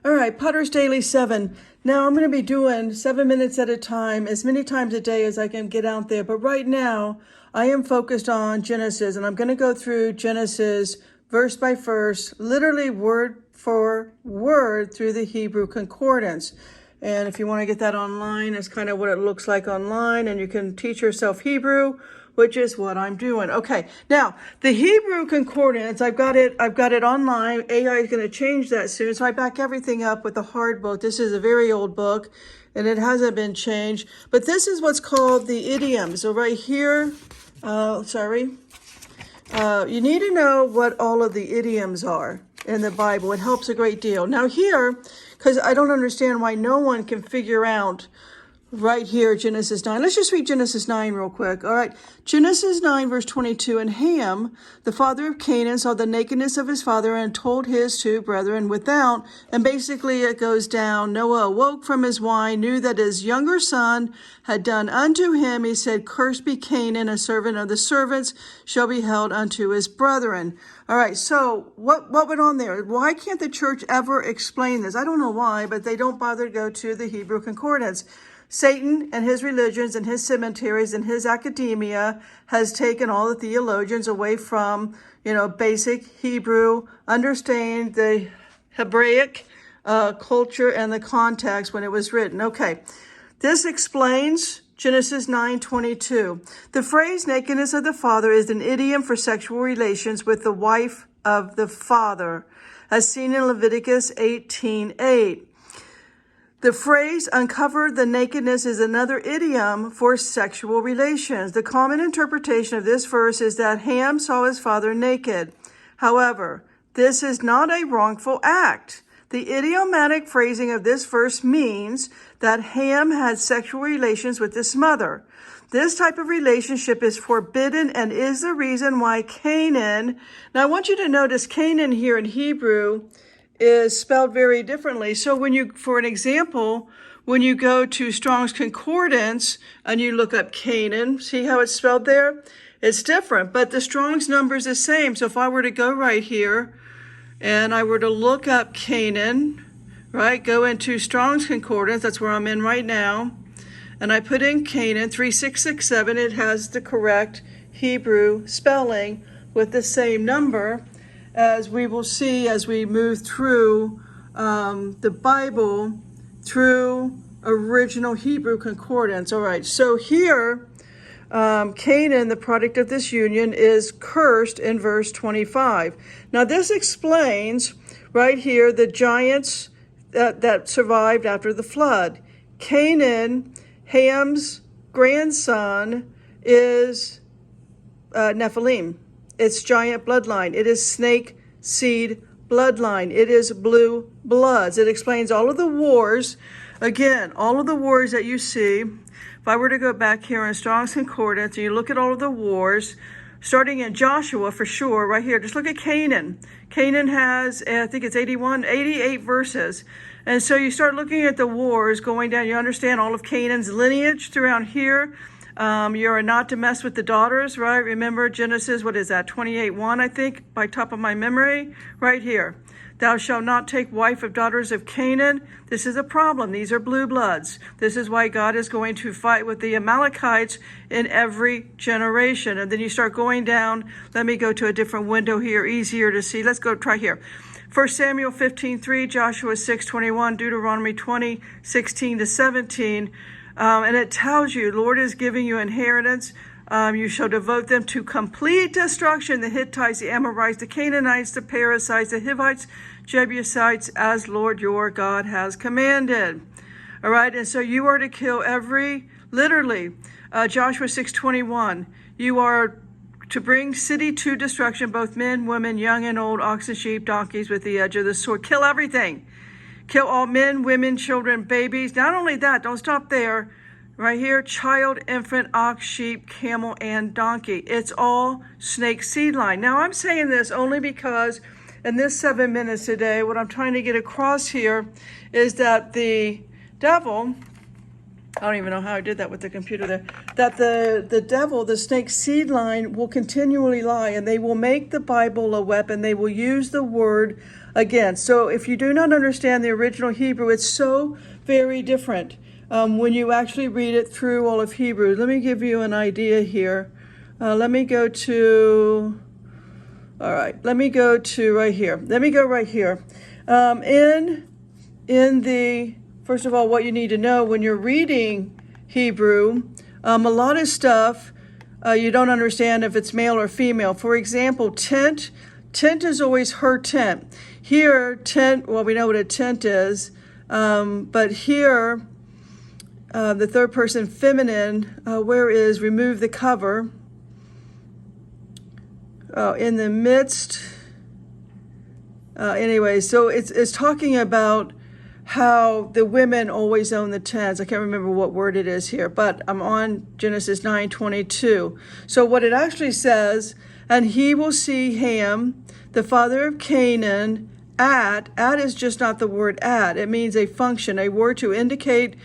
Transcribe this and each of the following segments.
All right, Potter's Daily 7. Now I'm going to be doing 7 minutes at a time, as many times a day as I can get out there. But right now, I am focused on Genesis, and I'm going to go through Genesis verse by verse, literally word for word through the Hebrew Concordance. And if you want to get that online, it's kind of what it looks like online, and you can teach yourself Hebrew, which is what I'm doing. Okay, now the Hebrew Concordance, I've got it online. AI is going to change that soon, so I back everything up with the hard book. This is a very old book, and it hasn't been changed. But this is what's called the idioms. So right here, you need to know what all of the idioms are in the Bible. It helps a great deal. Now here, because I don't understand why no one can figure out right here, Genesis 9. Let's just read Genesis 9 real quick. All right. Genesis 9, verse 22. And Ham, the father of Canaan, saw the nakedness of his father and told his two brethren without. And basically it goes down. Noah awoke from his wine, knew that his younger son had done unto him. He said, Cursed be Canaan, a servant of the servants shall be held unto his brethren. All right. So what went on there? Why can't the church ever explain this? I don't know why, but they don't bother to go to the Hebrew Concordance. Satan and his religions and his cemeteries and his academia has taken all the theologians away from, basic Hebrew, understand the Hebraic culture and the context when it was written. Okay, this explains Genesis 9:22. The phrase nakedness of the father is an idiom for sexual relations with the wife of the father, as seen in Leviticus 18:8. The phrase uncover the nakedness is another idiom for sexual relations. The common interpretation of this verse is that Ham saw his father naked. However, this is not a wrongful act. The idiomatic phrasing of this verse means that Ham had sexual relations with his mother. This type of relationship is forbidden and is the reason why Canaan, now I want you to notice Canaan here in Hebrew is spelled very differently. So for an example, when you go to Strong's Concordance and you look up Canaan, see how it's spelled there? It's different, but the Strong's number is the same. So if I were to go right here and I were to look up Canaan, right, go into Strong's Concordance, that's where I'm in right now, and I put in Canaan 3667, it has the correct Hebrew spelling with the same number, as we will see as we move through the Bible through original Hebrew Concordance. All right, so here, Canaan, the product of this union, is cursed in verse 25. Now this explains right here the giants that survived after the flood. Canaan, Ham's grandson, is Nephilim. It's giant bloodline. It is snake seed bloodline. It is blue bloods. It explains all of the wars. Again, all of the wars that you see. If I were to go back here in Strong's Concordance and you look at all of the wars, starting in Joshua for sure, right here, just look at Canaan. Canaan has, I think it's 88 verses. And so you start looking at the wars going down. You understand all of Canaan's lineage throughout here. You are not to mess with the daughters, right? Remember Genesis, 28:1, I think, by top of my memory, right here. Thou shalt not take wife of daughters of Canaan. This is a problem. These are blue bloods. This is why God is going to fight with the Amalekites in every generation. And then you start going down. Let me go to a different window here, easier to see. Let's go try here. 1 Samuel 15:3, Joshua 6:21, Deuteronomy 20:16-17. And it tells you, Lord is giving you inheritance. You shall devote them to complete destruction. The Hittites, the Amorites, the Canaanites, the Perizzites, the Hivites, Jebusites, as Lord your God has commanded. All right, and so you are to kill literally, Joshua 6:21. You are to bring city to destruction, both men, women, young and old, oxen, sheep, donkeys, with the edge of the sword. Kill everything. Kill all men, women, children, babies. Not only that, don't stop there. Right here, child, infant, ox, sheep, camel, and donkey. It's all snake seed line. Now, I'm saying this only because in this 7 minutes today, what I'm trying to get across here is that the devil I don't even know how I did that with the computer there, that the devil, the snake's seed line, will continually lie, and they will make the Bible a weapon. They will use the word against. So if you do not understand the original Hebrew, it's so very different when you actually read it through all of Hebrew. Let me give you an idea here. Let me go to, all right, let me go to right here. Let me go right here. In the, first of all, what you need to know when you're reading Hebrew, a lot of stuff you don't understand if it's male or female. For example, tent is always her tent. Here, tent, well, we know what a tent is, but here, the third person feminine, where is remove the cover. In the midst, anyway, so it's talking about how the women always own the tents. I can't remember what word it is here, but I'm on Genesis 9:22. So what it actually says, and he will see Ham, the father of Canaan, at is just not the word at. It means a function, a word to indicate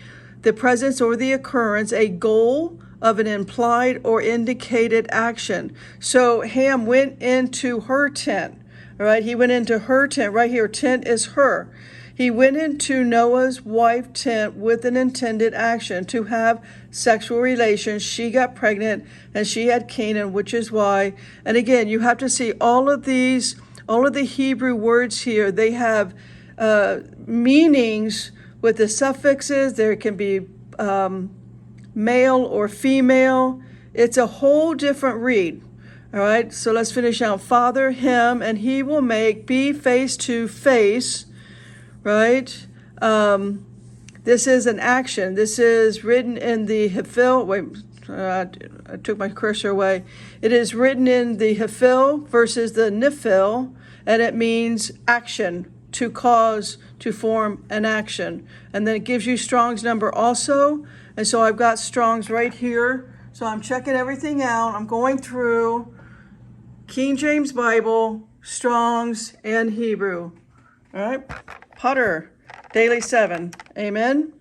the presence or the occurrence, a goal of an implied or indicated action. So Ham went into her tent, all right? He went into her tent. Right here, tent is her. He went into Noah's wife tent with an intended action to have sexual relations. She got pregnant and she had Canaan, which is why. And again, you have to see all of these, all of the Hebrew words here, they have meanings with the suffixes. There can be male or female. It's a whole different read. All right, so let's finish out. Father, him, and he will make, be face to face, right? This is an action. This is written in the Hafil. Wait, I took my cursor away. It is written in the Hafil versus the Nifil, and it means action, to cause, to form an action. And then it gives you Strong's number also. And so I've got Strong's right here. So I'm checking everything out. I'm going through King James Bible, Strong's, and Hebrew. All right. Potter, Daily 7. Amen.